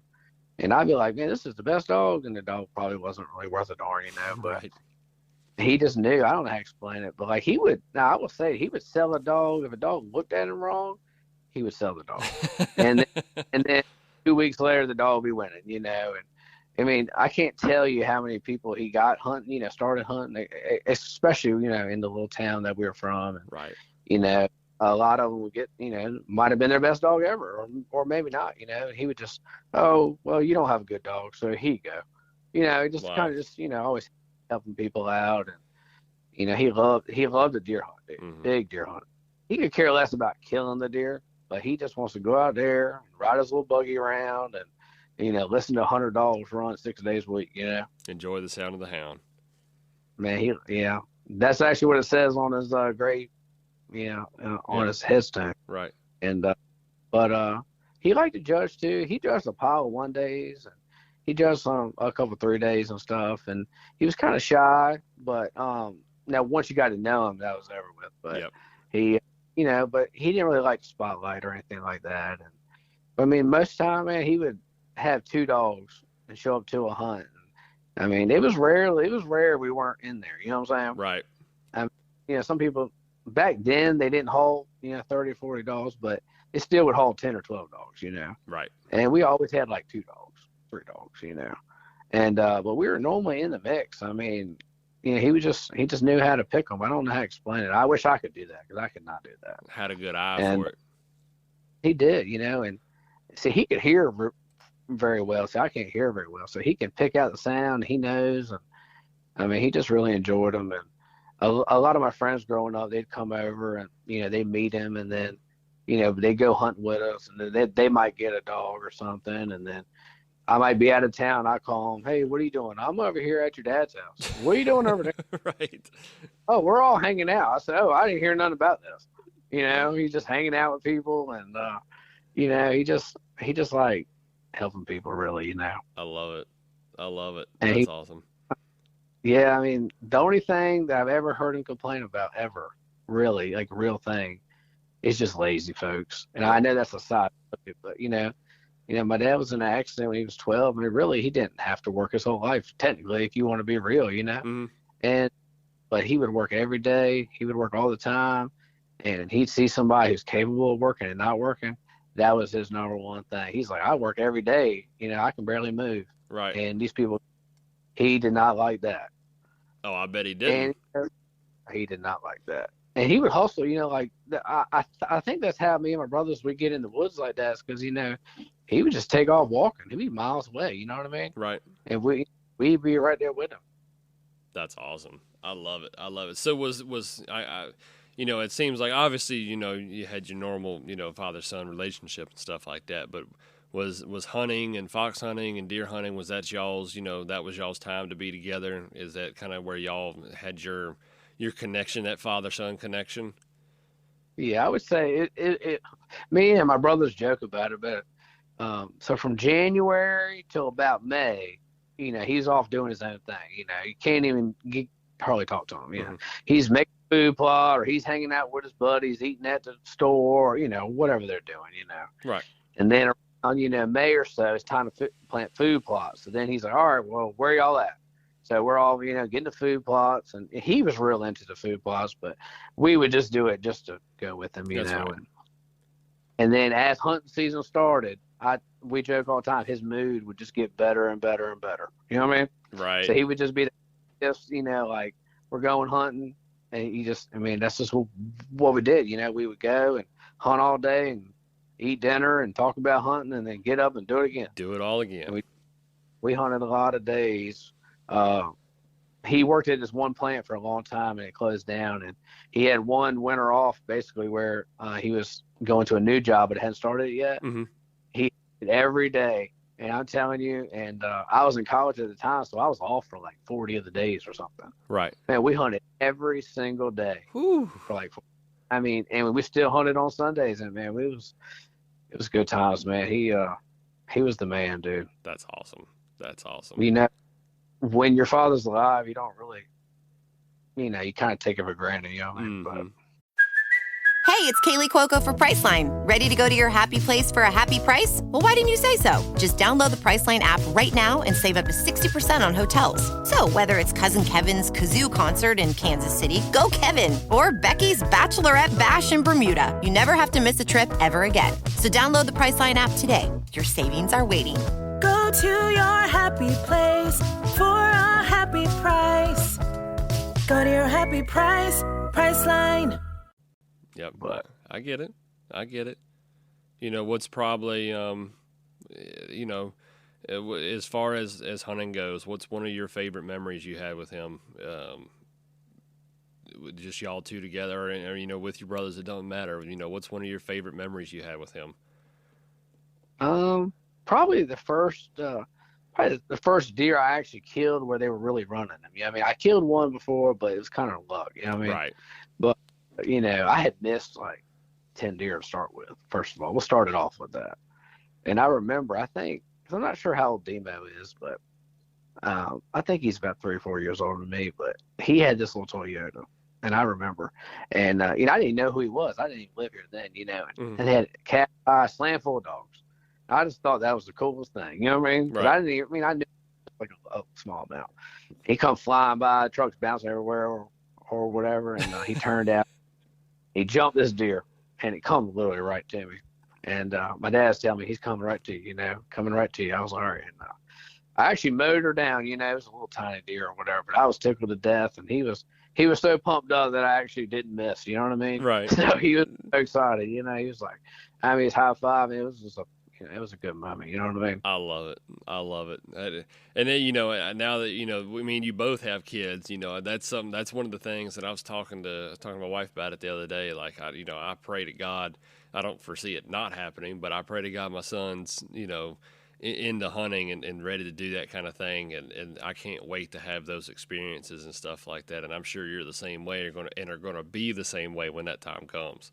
And I'd be like, man, this is the best dog. And the dog probably wasn't really worth a darn, you know. But Right. he just knew. I don't know how to explain it. But, like, I will say, he would sell a dog. If a dog looked at him wrong, he would sell the dog. and then 2 weeks later, the dog would be winning, you know. And I mean, I can't tell you how many people he got hunting, you know, started hunting, especially, you know, in the little town that we were from. And, Right. you know, a lot of them would get, you know, might have been their best dog ever, or maybe not, you know. And he would just, oh, well, you don't have a good dog, so here you go. You know, just Wow. kind of just, you know, always helping people out. And, you know, he loved the deer hunt, dude. Mhm. Big deer hunt. He could care less about killing the deer, but he just wants to go out there and ride his little buggy around and, you know, listen to 100 dogs run 6 days a week, you know. Enjoy the sound of the hound. Man, yeah. That's actually what it says on his grave, you know, on his headstone. Right. And, but he liked to judge too. He judged a pile of 1 days, and he judged on a couple 3 days and stuff. And he was kind of shy, but now once you got to know him, that was over with. But Yep. he, you know, but he didn't really like spotlight or anything like that. And I mean, most of the time, man, he would have 2 dogs and show up to a hunt. I mean, it was rare we weren't in there. You know what I'm saying? Right. You know, some people back then they didn't haul, you know, 30 or 40 dogs, but they still would haul 10 or 12 dogs, you know. Right. And we always had like 2 dogs, 3 dogs, you know. And but we were normally in the mix. I mean, he just knew how to pick them. I don't know how to explain it. I wish I could do that because I could not do that. Had a good eye And for it. he did, and see, he could hear very well. See, I can't hear very well, so he can pick out the sound. He knows, and I mean, he just really enjoyed them. And a lot of my friends growing up, they'd come over and they meet him, and then they go hunting with us, and then they might get a dog or something, and then I might be out of town. I call him, hey, what are you doing? I'm over here at your dad's house. What are you doing over there? Right. Oh, we're all hanging out. I said, oh, I didn't hear nothing about this. He's just hanging out with people, and he just like helping people, really. I love it. And That's awesome. Yeah, I mean, the only thing that I've ever heard him complain about ever, really, like real thing, is just lazy folks. And I know that's a side of it, but my dad was in an accident when he was 12, and he didn't have to work his whole life, technically, if you want to be real, Mm-hmm. But he would work every day. He would work all the time, and he'd see somebody who's capable of working and not working. That was his number one thing. He's like, I work every day. I can barely move. Right. And these people, he did not like that. Oh, I bet he didn't. And he did not like that. And he would hustle, I think that's how me and my brothers would get in the woods like that, because, he would just take off walking. He'd be miles away, you know what I mean? Right. And we'd be right there with him. That's awesome. I love it. So was I it seems like obviously, you had your normal, father-son relationship and stuff like that, but was hunting and fox hunting and deer hunting, was that y'all's, that was y'all's time to be together? Is that kind of where y'all had your connection, that father-son connection? Yeah, I would say it me and my brothers joke about it, but so from January till about May, he's off doing his own thing. You can't even hardly talk to him. Mm-hmm. He's making food plot, or he's hanging out with his buddies, eating at the store, whatever they're doing. Right. And then around May or so, it's time to plant food plots. So then he's like, all right, well, where y'all at? So we're all getting the food plots, and he was real into the food plots, but we would just do it just to go with him, That's right. And then as hunting season started, we joke all the time, his mood would just get better and better and better. You know what I mean? Right. So he would just be just, like, we're going hunting, and that's just what we did. We would go and hunt all day and eat dinner and talk about hunting, and then get up and do it again. Do it all again. And we hunted a lot of days. He worked at this one plant for a long time, and it closed down, and he had one winter off basically where he was going to a new job but hadn't started it yet. Mm-hmm. He did every day, and I'm telling you, and I was in college at the time, so I was off for like 40 of the days or something. Right. Man, we hunted every single day. Whew. For like, and we still hunted on Sundays, and man, it was good times, man. He was the man, dude. That's awesome. When your father's alive, you don't really, you kind of take it for granted, what I mean? Mm-hmm. Hey, it's Kaylee Cuoco for Priceline. Ready to go to your happy place for a happy price? Well, why didn't you say so? Just download the Priceline app right now and save up to 60% on hotels. So whether it's Cousin Kevin's Kazoo Concert in Kansas City, go Kevin, or Becky's Bachelorette Bash in Bermuda, you never have to miss a trip ever again. So download the Priceline app today. Your savings are waiting. Go to your happy place for a happy price. Go to your happy price, Priceline. Yep, but I get it. What's probably, as far as hunting goes, what's one of your favorite memories you had with him? Just y'all two together, or with your brothers, it doesn't matter. What's one of your favorite memories you had with him? Probably the first deer I actually killed where they were really running them. I killed one before, but it was kind of luck. Right. But I had missed like 10 deer to start with. First of all, we'll start it off with that. And I remember, because I'm not sure how old Demo is, but I think he's about 3 or 4 years older than me. But he had this little Toyota, and I remember, and I didn't know who he was. I didn't even live here then, Mm-hmm. and he had a cat eye, slam full of dogs. I just thought that was the coolest thing. You know what I mean? Right. But I knew like a small amount. He come flying by, trucks bouncing everywhere or whatever, and he turned out. He jumped this deer, and it come literally right to me. And my dad's telling me he's coming right to you, coming right to you. I was like, all right. And I actually mowed her down. You know, it was a little tiny deer or whatever, but I was tickled to death, and he was so pumped up that I actually didn't miss. You know what I mean? Right. So he was so excited. You know, he was like, I mean, he's high fiving. It was just it was a good moment. You know what I mean? I love it. I love it. And then, you know, now that, you know, I mean, you both have kids, you know, that's one of the things that I was talking to my wife about it the other day. Like, I pray to God, I don't foresee it not happening, but I pray to God my son's, you know, into hunting and ready to do that kind of thing. And I can't wait to have those experiences and stuff like that. And I'm sure you're the same way. Are going to be the same way when that time comes.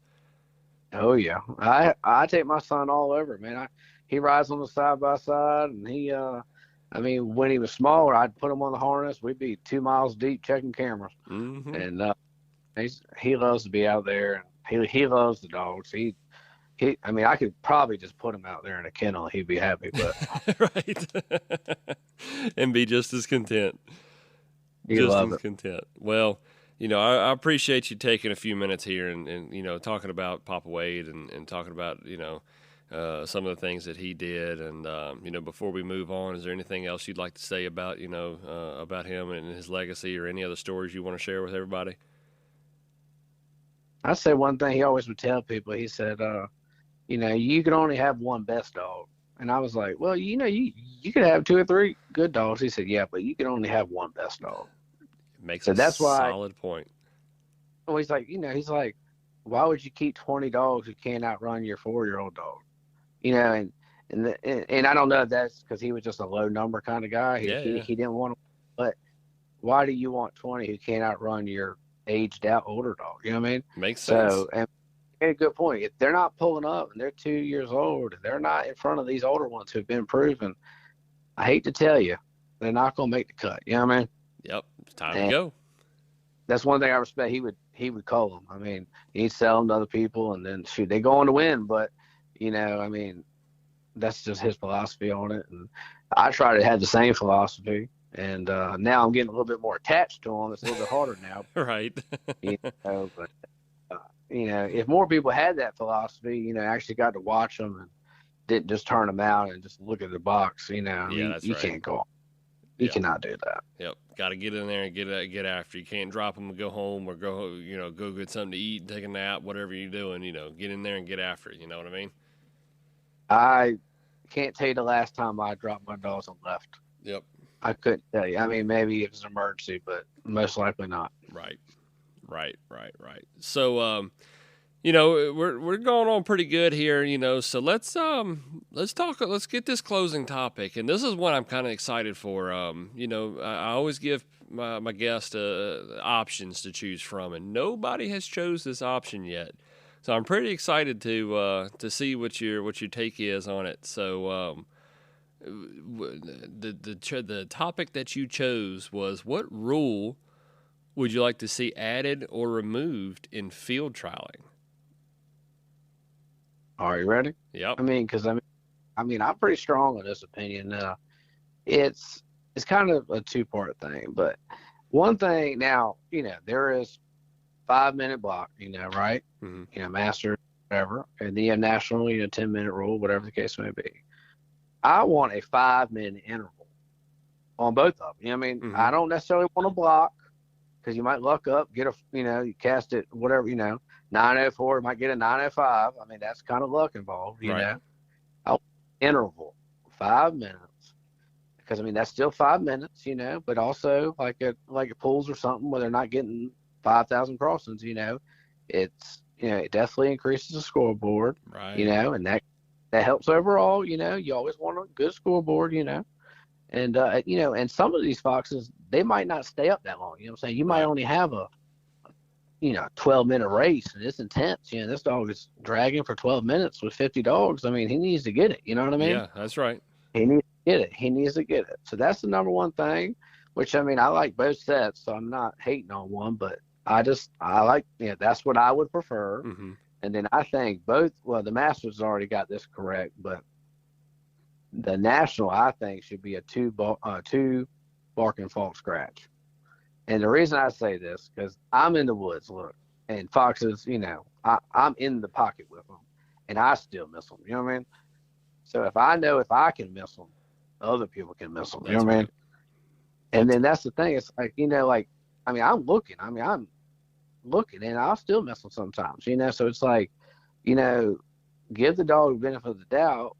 Oh yeah, I take my son all over, man. He rides on the side by side, and I mean, when he was smaller, I'd put him on the harness. We'd be 2 miles deep checking cameras, and he loves to be out there, and he loves the dogs. I mean, I could probably just put him out there in a kennel, and he'd be happy, but right, and be just as content. Content. Well. You know, I appreciate you taking a few minutes here and you know, talking about Papa Wade and talking about, you know, some of the things that he did. And, you know, before we move on, is there anything else you'd like to say about, you know, about him and his legacy, or any other stories you want to share with everybody? I say one thing he always would tell people. He said, you know, you can only have one best dog. And I was like, well, you know, you could have 2 or 3 good dogs. He said, yeah, but you can only have one best dog. Makes a solid point. Well, he's like, you know, why would you keep 20 dogs who can't outrun your 4-year-old dog? You know, and I don't know if that's because he was just a low number kind of guy. He didn't want to, but why do you want 20 who can't outrun your aged out older dog? You know what I mean? Makes sense. So, and a good point. If they're not pulling up and they're 2 years old, they're not in front of these older ones who've been proven, I hate to tell you, they're not going to make the cut. You know what I mean? Yep, it's time to go. That's one thing I respect. He would call them. I mean, he'd sell them to other people, and then shoot, they go on to win. But you know, I mean, that's just his philosophy on it. And I try to have the same philosophy. And now I'm getting a little bit more attached to them. It's a little bit harder now. Right. You know, but you know, if more people had that philosophy, you know, actually got to watch them and didn't just turn them out and just look at the box, you know, you can't go on. You cannot do that. Yep, got to get in there and get after. You can't drop them and go home, or go get something to eat, take a nap, whatever you're doing. You know, get in there and get after it. You know what I mean? I can't tell you the last time I dropped my dogs and left. Yep. I couldn't tell you. I mean, maybe it was an emergency, but most likely not. Right. So, you know, we're going on pretty good here, you know, so let's get this closing topic. And this is one I'm kind of excited for. You know, I always give my guests options to choose from, and nobody has chose this option yet. So I'm pretty excited to see what your take is on it. So, the topic that you chose was, what rule would you like to see added or removed in field trialing? Are you ready? Yep. I mean, because I'm pretty strong on this opinion. It's kind of a 2-part thing, but one thing now, you know, there is 5-minute block, you know, right? Mm-hmm. You know, master, whatever, and the national, 10-minute rule, whatever the case may be. I want a 5-minute interval on both of them. You know what I mean? Mm-hmm. I don't necessarily want to block, because you might luck up, get you cast it, whatever, 904, might get a 905. I mean, that's kind of luck involved, you know. I want interval, 5 minutes, because I mean that's still 5 minutes, but also like it pools or something where they're not getting 5,000 crossings, it's it definitely increases the scoreboard, right? And that helps overall. You always want a good scoreboard, and and some of these foxes, they might not stay up that long. You know what I'm saying? You might only have a 12-minute race, and it's intense. This dog is dragging for 12 minutes with 50 dogs. I mean, he needs to get it. You know what I mean? Yeah, that's right. He needs to get it. He needs to get it. So that's the number one thing, which, I mean, I like both sets, so I'm not hating on one, but I like, that's what I would prefer. Mm-hmm. And then I think the Masters already got this correct, but the National, I think, should be a two bark and fault scratch. And the reason I say this, because I'm in the woods, look, and foxes, I'm in the pocket with them, and I still miss them. You know what I mean? So if I know if I can miss them, other people can miss them. You That's know what I mean? right. And then that's the thing. It's like, like, I'm looking. I'm looking, and I'll still miss them sometimes, So it's like, give the dog the benefit of the doubt.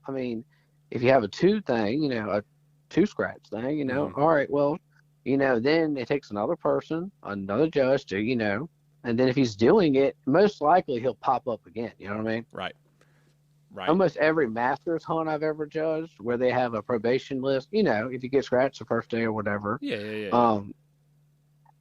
If you have a two thing, a two scratch thing, Mm-hmm. all right, well, then it takes another person, another judge to, and then if he's doing it, most likely he'll pop up again. You know what I mean? Right. Right. Almost every Masters hunt I've ever judged, where they have a probation list, if you get scratched the first day or whatever, Yeah.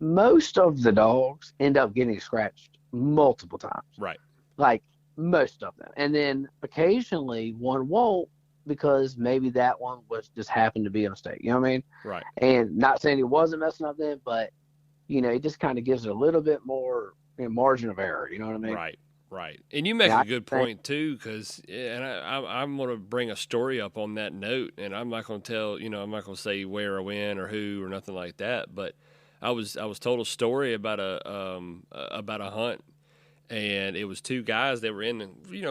most of the dogs end up getting scratched multiple times. Right. Like most of them. And then occasionally one won't, because maybe that one was just happened to be a mistake. You know what I mean? Right. And not saying he wasn't messing up then, but, it just kind of gives it a little bit more margin of error. You know what I mean? Right. Right. And you make a good point, too, because I'm going to bring a story up on that note, and I'm not going to tell, I'm not going to say where or when or who or nothing like that. But I was told a story about a hunt, and it was two guys that were in,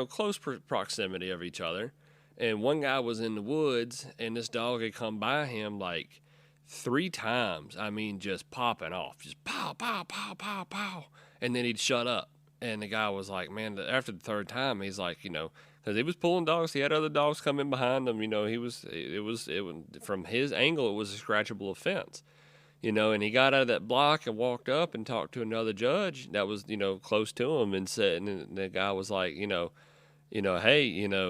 close proximity of each other. And one guy was in the woods, and this dog had come by him like 3 times. Just popping off, just pow, pow, pow, pow, pow. And then he'd shut up. And the guy was like, man, after the 3rd time, he's like, because he was pulling dogs. He had other dogs coming behind him. It was from his angle, it was a scratchable offense. And he got out of that block and walked up and talked to another judge that was, close to him, and said, and the guy was like, hey,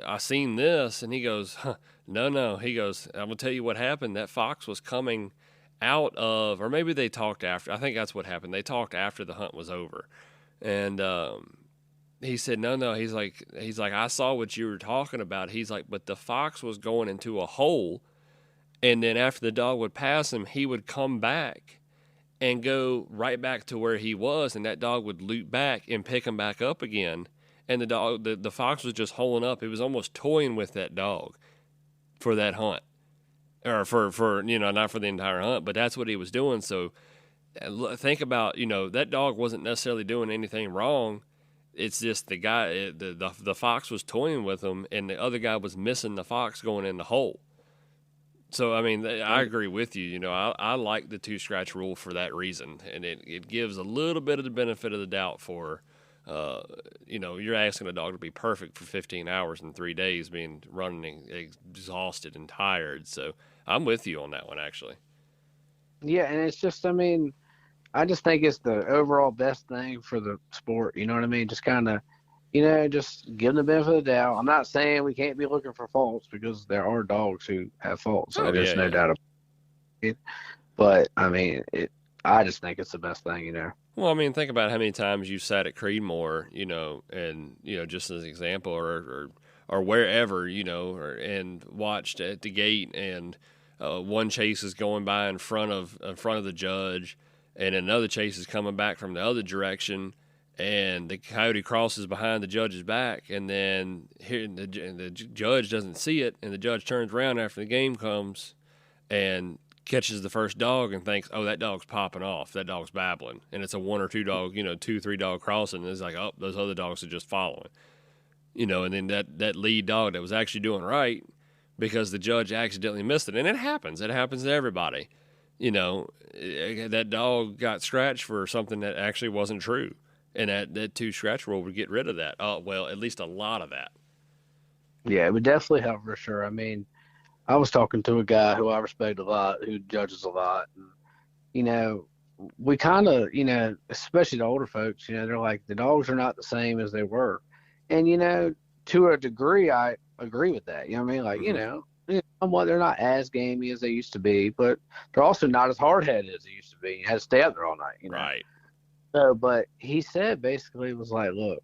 I seen this. And he goes, no. He goes, I'm going to tell you what happened. That fox was coming out of, or maybe they talked after. I think that's what happened. They talked after the hunt was over. And he said, no. He's like, I saw what you were talking about. He's like, but the fox was going into a hole. And then after the dog would pass him, he would come back and go right back to where he was. And that dog would loop back and pick him back up again. And the fox was just holing up. It was almost toying with that dog for that hunt, or for not for the entire hunt, but that's what he was doing. So think about, that dog wasn't necessarily doing anything wrong. It's just the guy, the fox was toying with him, and the other guy was missing the fox going in the hole. So, I agree with you. I like the 2 scratch rule for that reason, and it gives a little bit of the benefit of the doubt for, you're asking a dog to be perfect for 15 hours and 3 days, being running exhausted and tired. So I'm with you on that one, actually. Yeah, and it's just, I just think it's the overall best thing for the sport. You know what I mean? Just kind of, just give them the benefit of the doubt. I'm not saying we can't be looking for faults, because there are dogs who have faults. So there's no doubt about it. But, I just think it's the best thing, Well, think about how many times you sat at Creedmoor, and, just as an example, or wherever, and watched at the gate, and one chase is going by in front of the judge, and another chase is coming back from the other direction, and the coyote crosses behind the judge's back, and then here the judge doesn't see it, and the judge turns around after the game comes and catches the first dog and thinks, oh, that dog's popping off, that dog's babbling, and it's a 1 or 2 dog, 2-3 dog crossing, and it's like, oh, those other dogs are just following, and then that lead dog that was actually doing right, because the judge accidentally missed it. And it happens to everybody. That dog got scratched for something that actually wasn't true, and that 2 scratch rule would get rid of that. Well, at least a lot of that. Yeah, it would definitely help for sure. I was talking to a guy who I respect a lot, who judges a lot, and we kind of, especially the older folks, they're like, the dogs are not the same as they were, and to a degree, I agree with that. You know what I mean? Like, Mm-hmm. Somewhat they're not as gamey as they used to be, but they're also not as hard-headed as they used to be. You had to stay up there all night, Right. So, but he said basically, it was like, look,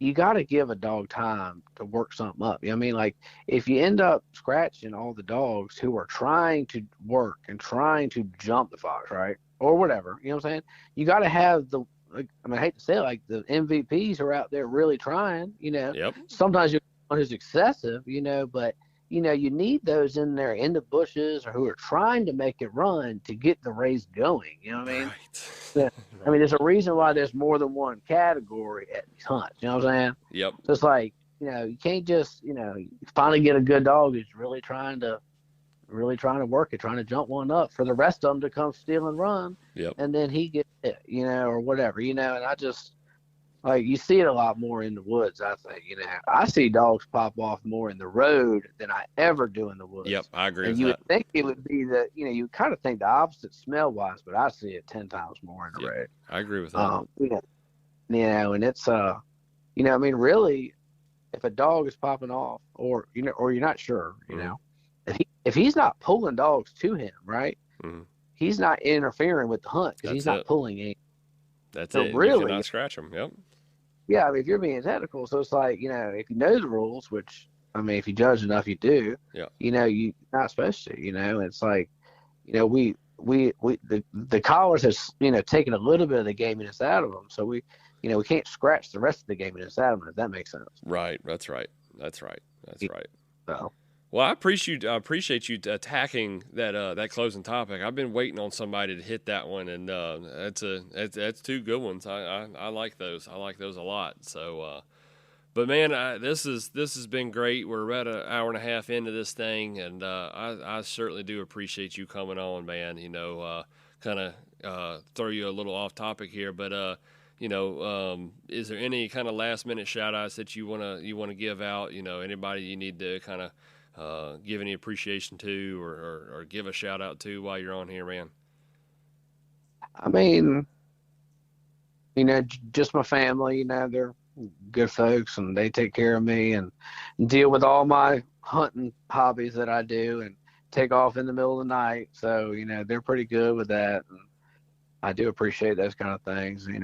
you got to give a dog time to work something up. You know what I mean? Like, if you end up scratching all the dogs who are trying to work and trying to jump the fox, right, or whatever, you know what I'm saying? You got to have I hate to say it, like, the MVPs are out there really trying, Yep. Sometimes you're one who's excessive, but, you need those in there in the bushes, or who are trying to make it run to get the race going. You know what I mean? Right. There's a reason why there's more than one category at these hunts. You know what I'm saying? Yep. So it's like, you can't just, finally get a good dog who's really trying to work it, trying to jump one up for the rest of them to come steal and run. Yep. And then he gets it, or whatever, and I just, like, you see it a lot more in the woods, I think. I see dogs pop off more in the road than I ever do in the woods. Yep, I agree and with you that. would think it would be that, you kind of think the opposite smell-wise, but I see it 10 times more in the road. I agree with that. And it's, really, if a dog is popping off or you're not sure, if he's not pulling dogs to him, right, he's not interfering with the hunt because he's not pulling in. That's so it. Really, you cannot scratch them. Yep. Yeah, if you're being technical, so it's like, if you know the rules, which, if you judge enough, you do. Yeah. You're not supposed to. It's like, the collars has taken a little bit of the gaminess out of them, so we can't scratch the rest of the gaminess out of them, if that makes sense. Right. That's right. So. Well, I appreciate you attacking that closing topic. I've been waiting on somebody to hit that one, and that's two good ones. I like those. I like those a lot. So, but man, this has been great. We're about an hour and a half into this thing, and I certainly do appreciate you coming on, man. Kind of throw you a little off topic here, but is there any kind of last minute shout outs that you wanna give out? Anybody you need to kind of give any appreciation to or give a shout out to while you're on here, man? Just my family, they're good folks and they take care of me and deal with all my hunting hobbies that I do and take off in the middle of the night. So, they're pretty good with that. And I do appreciate those kind of things, and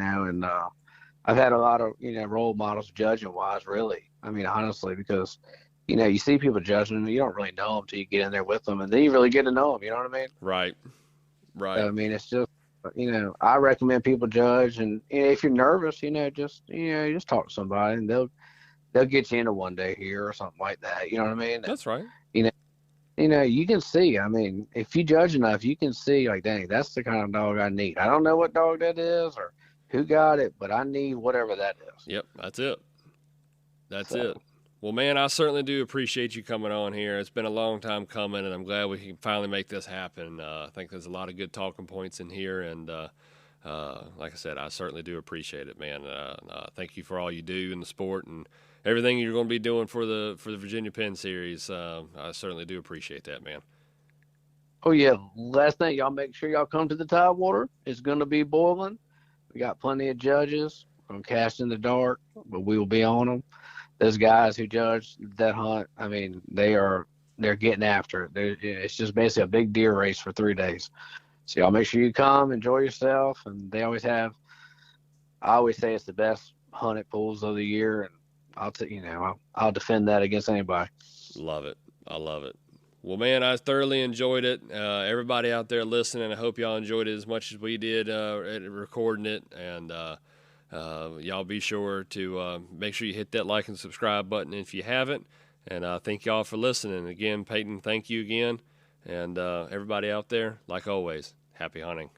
I've had a lot of, role models judging wise, really. Honestly, because you see people judging them, you don't really know them until you get in there with them, and then you really get to know them. You know what I mean? Right. So, it's just, I recommend people judge, and if you're nervous, just talk to somebody, and they'll get you into one day here or something like that. You know what I mean? That's right. You can see. If you judge enough, you can see, like, dang, that's the kind of dog I need. I don't know what dog that is or who got it, but I need whatever that is. Yep, that's it. That's it. Well, man, I certainly do appreciate you coming on here. It's been a long time coming, and I'm glad we can finally make this happen. I think there's a lot of good talking points in here, and like I said, I certainly do appreciate it, man. Thank you for all you do in the sport and everything you're going to be doing for the Virginia Penn Series. I certainly do appreciate that, man. Oh, yeah. Last thing, y'all make sure y'all come to the Tidewater. It's going to be boiling. We got plenty of judges. We're going to cast in the dark, but we will be on them. Those guys who judge that hunt, they're getting after it. It's just basically a big deer race for 3 days. So y'all make sure you come, enjoy yourself. And they always have, I always say it's the best hunted pools of the year. And I'll defend that against anybody. Love it. I love it. Well, man, I thoroughly enjoyed it. Everybody out there listening, I hope y'all enjoyed it as much as we did at recording it. And y'all be sure to make sure you hit that like and subscribe button if you haven't. And thank y'all for listening. Again, Peyton, thank you again. And everybody out there, like always, happy hunting.